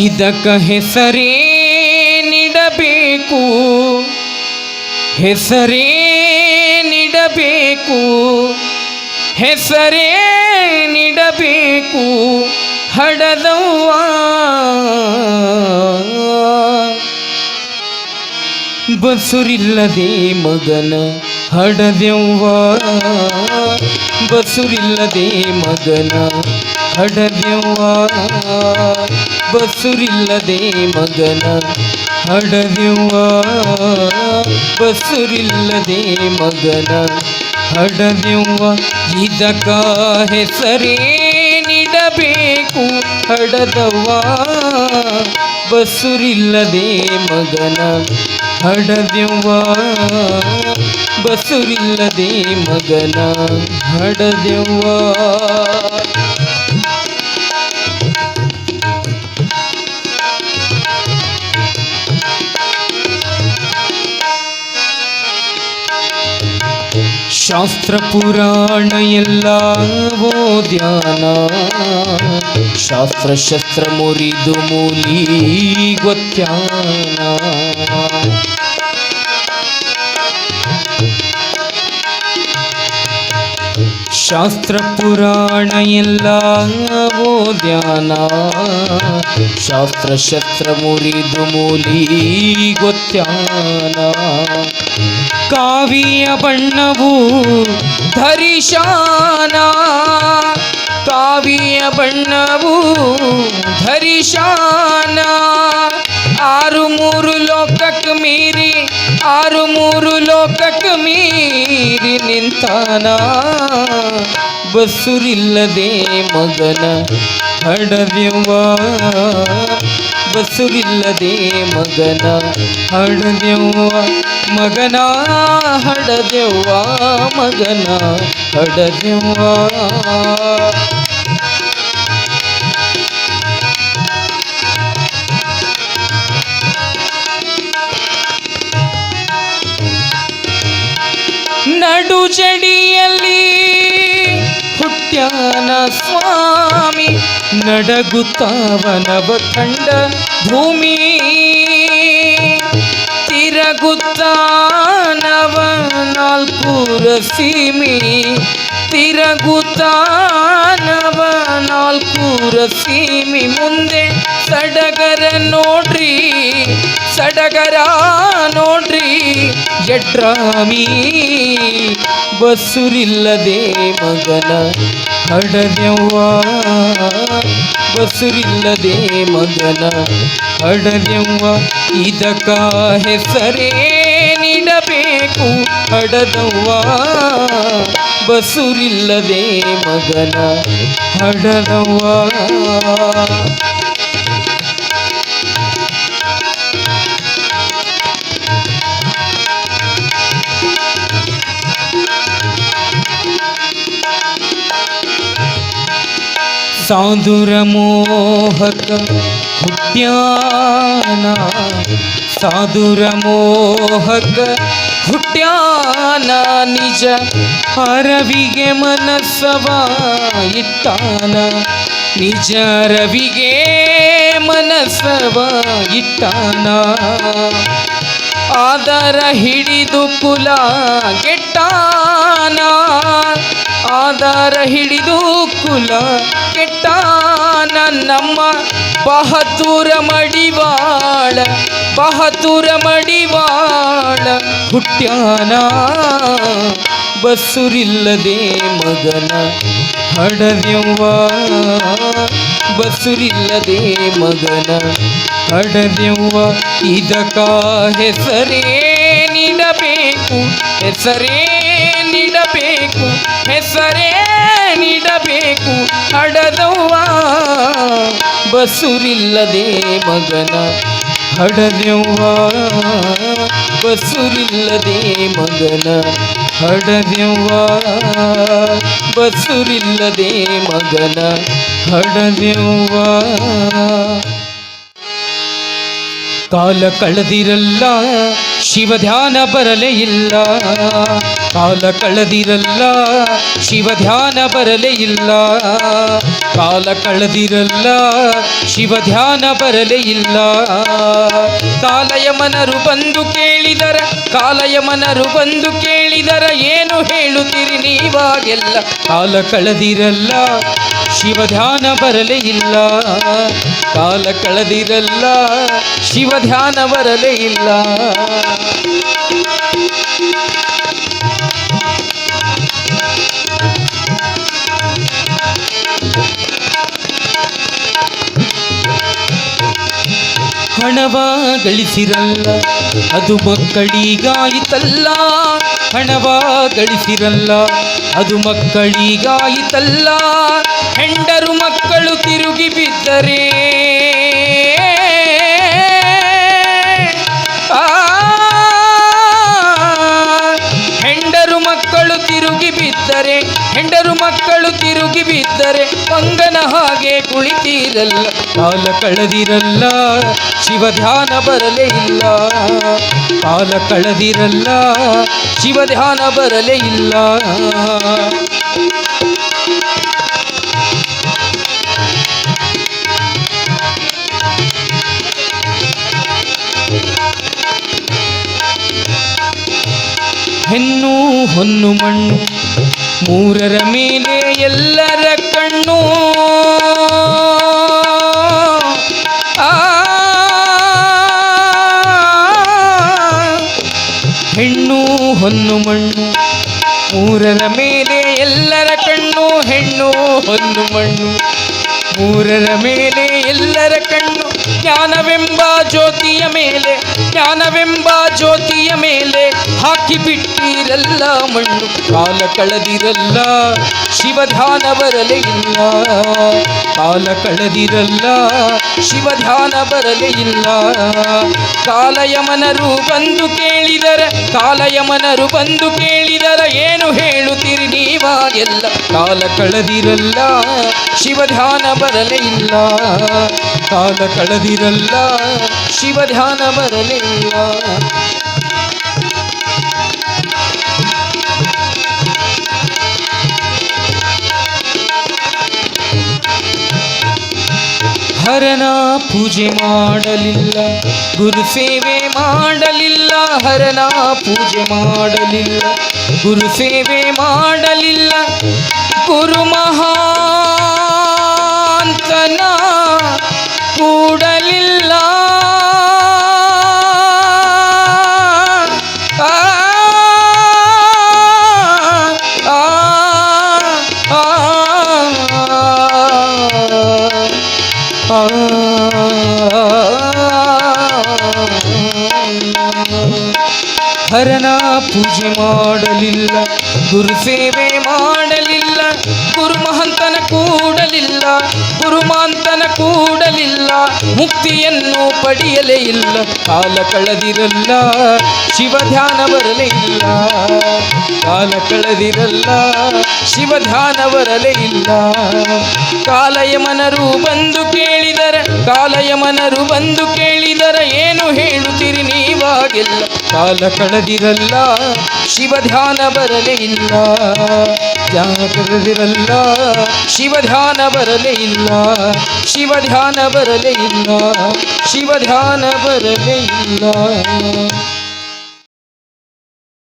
ಇದಕ್ಕ ಹೆಸರೇ ನೀಡಬೇಕು, ಹೆಸರೇ ನೀಡಬೇಕು, ಹೆಸರೇ ನೀಡಬೇಕು ಹಡದವ್ವ. ಬಸುರಿಲ್ಲದೆ ಮಗನ ಹಡದವ್ವ, ಬಸುರಿಲ್ಲದೆ ಮಗನ ಹಡದವ್ವ, ಬಸುರಿಲ್ಲದೆ ಮಗನ ಹಡದವ್ವ, ಬಸುರಿಲ್ಲದೆ ಮಗನ ಹಡದವ್ವ. ಇದಕ್ಕ ಹೆಸರೇ ನೀಡಬೇಕು ಹಡದವ್ವ, ಬಸುರಿಲ್ಲದೆ ಮಗನ ಹಡದವ್ವ, ಬಸುರಿಲ್ಲದೆ ಮಗನ ಹಡದವ್ವ. ಶಾಸ್ತ್ರ ಪುರಾಣ ಎಲ್ಲ ಓದ್ಯಾನ, ಶಾಸ್ತ್ರ ಶಸ್ತ್ರ ಮುರಿದು ಮೂಲಿ ಗೊತ್ಯಾನ. ಶಾಸ್ತ್ರ ಪುರಾಣ ಎಲ್ಲ ಓದ್ಯಾನ, ಶಾಸ್ತ್ರ ಶಸ್ತ್ರ ಮುರಿದು ಮೂಲಿ ಗೊತ್ಯಾನ. ಕಾವಿಯ ಬಣ್ಣವು ಧರಿಶಾನ, ಕಾವಿಯ ಬಣ್ಣವು ಧರಿಶಾನ. ಆರು ಮೂರು ಲೋಕಕ್ಕೆ ಮೀರಿ, ಆರು ಮೂರು ಲೋಕಕ್ಕೆ ಮೀರಿ ನಿಂತಾನ. ಬಸುರಿಲ್ಲದೆ ಮಗನ ಹಡದವ್ವ, ಬಸುರಿಲ್ಲದೆ ಮಗನ ಹಡದವ್ವ, ಮಗನ ಹಡದವ್ವ, ಮಗನ ಹಡದವ್ವ. ನಡು ಜಡಿಯಲ್ಲಿ ಹುಟ್ಟ್ಯಾನ ಸ್ವಾಮಿ, ನಡಗುತ್ತಾವನವ ಕಂಡ ಭೂಮಿ. ತಿರಗುತ್ತಾನವ ನಾಲ್ಕು ರಸೀಮಿ, ತಿರಗುತ್ತಾನವ ನಾಲ್ಕು ರಸೀಮಿ. ಮುಂದೆ ಸಡಗರ ನೋಡ್ರಿ, ಸಡಗರ ನೋಡ್ರಿ ಎಡ್ರಾಮಿ. ಬಸುರಿಲ್ಲದೆ ಮಗನ ಹಡದವ್ವ, ಬಸುರಿಲ್ಲದೆ ಮಗನ ಹಡದವ್ವ. ಇದಕ್ಕ ಹೆಸರೇ ನೀಡಬೇಕು ಹಡದವ್ವ, ಬಸುರಿಲ್ಲದೆ ಮಗನ ಹಡದವ್ವ. ಸಾಧುರ ಮೋಹಕ ಹುಟ್ಟ್ಯಾನ, ಸಾಧುರ ಮೋಹಕ ಹುಟ್ಟ್ಯಾನ. ನಿಜ ಅರವಿಗೆ ಮನಸ್ಸವ ಇಟ್ಟಾನ, ನಿಜ ರವಿಗೆ ಮನಸ್ಸವ ಇಟ್ಟಾನ. ಆದರ ಹಿಡಿದು ಕುಲ ಕೆಟ್ಟಾನ, ಆಧಾರ ಹಿಡಿದು ಕುಲ ಕೆಟ್ಟಾನ. ನಮ್ಮ ಬಹದ್ದೂರ ಮಡಿವಾಳ, ಬಹದ್ದೂರ ಮಡಿವಾಳ ಹುಟ್ಟ್ಯಾನ. ಬಸುರಿಲ್ಲದೆ ಮಗನ ಹಡದವ್ವ, ಬಸುರಿಲ್ಲದೆ ಮಗನ ಹಡದವ್ವ. ಇದಕ್ಕ ಹೆಸರೇ ನೀಡಬೇಕು, ಹೆಸರೇ ನೀಡಬೇಕು, ಹೆಸರೇ ನೀಡಬೇಕು ಹಡದವ್ವ, ಬಸುರಿಲ್ಲದೆ ಮಗನ ಹಡದವ್ವ, ಬಸುರಿಲ್ಲದೆ ಮಗನ ಹಡದವ್ವ, ಬಸುರಿಲ್ಲದೆ ಮಗನ ಹಡದವ್ವ. ಕಾಲ ಕಳೆದಿರಲ್ಲ ಶಿವ ಧ್ಯಾನ ಬರಲೇ ಇಲ್ಲ, ಕಾಲ ಕಳೆದಿರಲ್ಲ ಶಿವ ಧ್ಯಾನ ಬರಲೇ ಇಲ್ಲ, ಕಾಲ ಕಳೆದಿರಲ್ಲ ಶಿವ ಧ್ಯಾನ ಬರಲೇ ಇಲ್ಲ. ಕಾಲಯಮನರು ಬಂದು ಕೇಳಿದರ, ಕಾಲಯಮನರು ಬಂದು ಕೇಳಿದರ ಏನು ಹೇಳುತ್ತೀರಿ ನೀವಾಗೆಲ್ಲ, ಕಾಲ ಕಳೆದಿರಲ್ಲ ಶಿವ ಧ್ಯಾನ ಬರಲೇ ಇಲ್ಲ, ಕಾಲ ಕಳೆದಿರಲ್ಲ ಶಿವ ಧ್ಯಾನ ಬರಲೇ ಇಲ್ಲ. ಹಣವ ಗಳಿಸಿರಲ್ಲ ಅದು ಮಕ್ಕಳಿಗಾಯಿತಲ್ಲ, ಹಣವ ಗಳಿಸಿರಲ್ಲ ಅದು ಮಕ್ಕಳಿಗಾಯಿತಲ್ಲ, ಹೆಂಡರು ಮಕ್ಕಳು ತಿರುಗಿ ಬಿದ್ದರೆ ಹೆಂಡರು ಮಕ್ಕಳು ತಿರುಗಿ ಬಿದ್ದರೆ, ಹೆಂಡರು ಮಕ್ಕಳು ತಿರುಗಿ ಬಿದ್ದರೆ ಮಂಗನ ಹಾಗೆ ಕುಳಿತಿರಲ್ಲ, ಕಾಲ ಕಳೆದಿರಲ್ಲ ಶಿವ ಧ್ಯಾನ ಬರಲೇ ಇಲ್ಲ, ಕಾಲ ಕಳೆದಿರಲ್ಲ ಶಿವ ಧ್ಯಾನ ಬರಲೇ ಇಲ್ಲ. ಹೆಣ್ಣು ಹೊನ್ನು ಮಣ್ಣು ಮೂರರ ಮೇಲೆ ಎಲ್ಲರ ಕಣ್ಣು, ಹೆಣ್ಣು ಹೊನ್ನು ಮಣ್ಣು ಮೂರರ ಮೇಲೆ ಎಲ್ಲರ ಕಣ್ಣು, ಹೆಣ್ಣು ಹೊನ್ನು ಮಣ್ಣು ಮೂರರ ಮೇಲೆ ಎಲ್ಲರ ಕಣ್ಣು, ಜ್ಞಾನವೆಂಬ ಜ್ಯೋತಿಯ ಮೇಲೆ, ಜ್ಞಾನವೆಂಬ ಜ್ಯೋತಿಯ ಮೇಲೆ ಹಾಕಿ ಬಿಟ್ಟಿರಲ್ಲ ಮಣ್ಣು, ಕಾಲ ಕಳೆದಿರಲ್ಲ ಶಿವ ಧ್ಯಾನ ಬರಲೇ ಇಲ್ಲ, ಕಾಲ ಕಳೆದಿರಲ್ಲ ಶಿವ ಧ್ಯಾನ ಬರಲೇ ಇಲ್ಲ. ಕಾಲಯಮನರು ಬಂದು ಕೇಳಿದರ, ಕಾಲಯಮನರು ಬಂದು ಕೇಳಿದರ ಏನು ಹೇಳುತ್ತೀರಿ ನೀವಾಗೆಲ್ಲ, ಕಾಲ ಕಳೆದಿರಲ್ಲ ಶಿವ ಧ್ಯಾನ ಬರಲೇ ಇಲ್ಲ, ಕಾಲ ಕಳೆದಿರಲ್ಲ ಶಿವ ಧ್ಯಾನ ಬರಲೇ ಇಲ್ಲ. ಹರನ ಪೂಜೆ ಮಾಡಲಿಲ್ಲ ಗುರು ಸೇವೆ ಮಾಡಲಿಲ್ಲ, ಹರನ ಪೂಜೆ ಮಾಡಲಿಲ್ಲ ಗುರು ಸೇವೆ ಮಾಡಲಿಲ್ಲ, ಗುರು ಮಹಾಂತನ ಕೂಡಲಿಲ್ಲ, ಹರನ ಪೂಜೆ ಮಾಡಲಿಲ್ಲ ಗುರು ಸೇವೆ ಮಾಡಲಿಲ್ಲ, ಗುರು ಮಹಂತನ ಕೂಡಲಿಲ್ಲ, ಗುರುಮಾಂತನ ಕೂಡಲಿಲ್ಲ, ಮುಕ್ತಿಯನ್ನು ಪಡೆಯಲೇ ಇಲ್ಲ, ಕಾಲ ಕಳೆದಿರಲ್ಲ ಶಿವ ಧ್ಯಾನ ಬರಲೇ ಇಲ್ಲ, ಕಾಲ ಕಳೆದಿರಲ್ಲ ಶಿವ ಧ್ಯಾನ ಬರಲೇ ಇಲ್ಲ. ಕಾಲಯಮನರು ಬಂದು ಕೇಳಿದರ, ಕಾಲಯಮನರು ಬಂದು ಕೇಳಿದರ ಏನು ಹೇಳುತ್ತೀರಿ ನೀವಾಗೆಲ್ಲ, ಕಾಲ ಕಳೆದಿರಲ್ಲ ಶಿವ ಧ್ಯಾನ ಬರಲೇ ಇಲ್ಲ, ಧ್ಯಾನ ಕಳೆದಿರಲ್ಲ ಶಿವ ಧ್ಯಾನ ಬರಲೇ ಇಲ್ಲ, ಶಿವ ಧ್ಯಾನ ಬರಲೇ ಇಲ್ಲ, ಶಿವ ಧ್ಯಾನ ಬರಲೇ ಇಲ್ಲ.